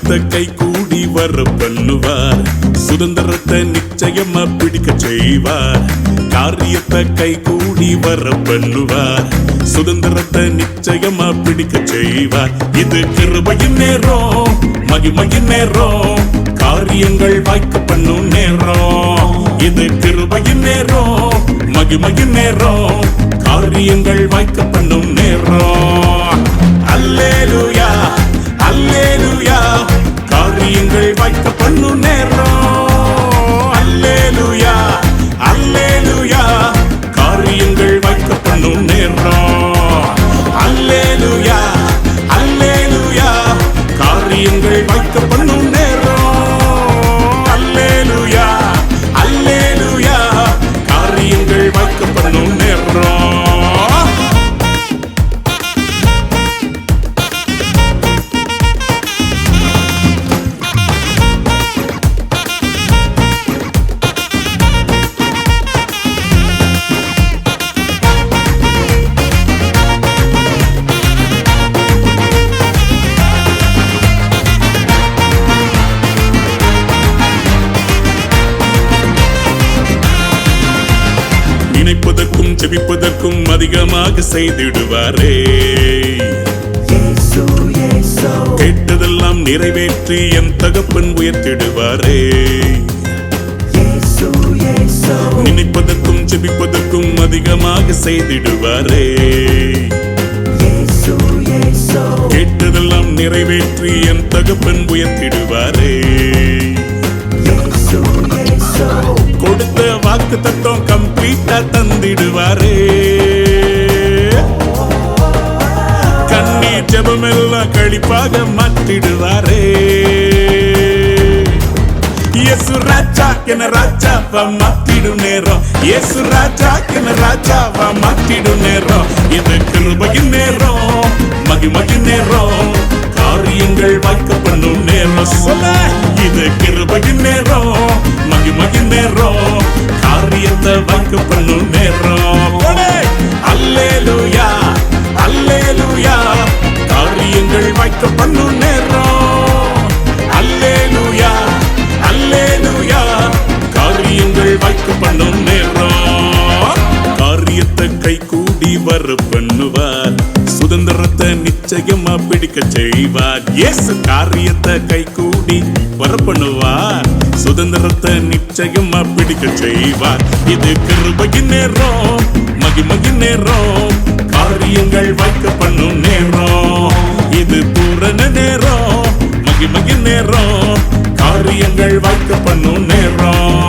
காரியத்தை கை கூடி வர பண்ணுவார். சுதந்திரத்தை நிச்சயமா பிடிக்க செய்வார். காரியத்தை கை கூடி வர பண்ணுவார். சுதந்திரத்தை நிச்சயமா பிடிக்க செய்வார். இது கிருபையின் நேரம், மகிமையின் நேரம், காரியங்கள் வாய்க்க பண்ணும் நேரம். இது கிருபையின் நேரம், மகிமையின் நேரம், காரியங்கள் வாய்க்க பண்ணும் நேரம். அல்லேலூயா அல்லேலூயா, காரியங்கள் வாய்க்க பண்ணும் நேரம். அல்லேலூயா அல்லேலூயா, காரியங்கள் வாய்க்க பண்ணும் நேரம். அல்லேலூயா அல்லேலூயா, காரியங்கள் வாய்க்க பண்ணும் நேரம். அல்லேலூயா அல்லேலூயா, காரியங்கள் வாய்க்க பண்ணும் நேரம். நினைப்பதற்கும் ஜெபிப்பதற்கும் அதிகமாக செய்திடுவாரே. கேட்டதெல்லாம் நிறைவேற்றி என் தகப்பன் உயர்த்திடுவாரே. நினைப்பதற்கும் ஜெபிப்பதற்கும் அதிகமாக செய்திடுவாரே. கேட்டதெல்லாம் நிறைவேற்றி என் தகப்பன் உயர்த்திடுவாரே. கொடுத்த வாக்கு தத்துவம் கம்ப்ளீட்டா தந்திடுவாரே. கண்ணீர் ஜெபமெல்லாம் கழிப்பாக மாற்றிடுவாரே. இயேசு ராஜா என ராஜாவா மாற்றிடும் நேரம். இயேசு ராஜா என ராஜாவா மாற்றிடும் நேரம். இது கிருபையின் நேரம், மகிமையின் நேரம், காரியங்கள் வாய்க்க பண்ணும் நேரம். சொல்ல, இது கிருபையின் நேரம், மகிமையின் நேரம், காரியத்தை வாய்க்க பண்ணும் நேரம். அல்லேலூயா அல்லேலூயா, காரியங்கள் வாய்க்க பண்ணும் நேரம். அல்லேலூயா அல்லேலூயா, காரியங்கள் வாய்க்க பண்ணும் நேரம். காரியத்தை கை கூடி வர பண்ணுவார். சுதந்திரத்தை நிச்சயமா பிடிக்க செய்வார். இயேசு காரியத்தை கை கூடி வர பண்ணுவார். சுதந்திரத்தை நிச்சயமா பிடிக்க செய்வார். இது கிருபையின் நேரம், மகிமையின் நேரம், காரியங்கள் வாய்க்க பண்ணும் நேரம். இது பூரண நேரம், மகிமையின் நேரம், காரியங்கள் வாய்க்க பண்ணும் நேரம்.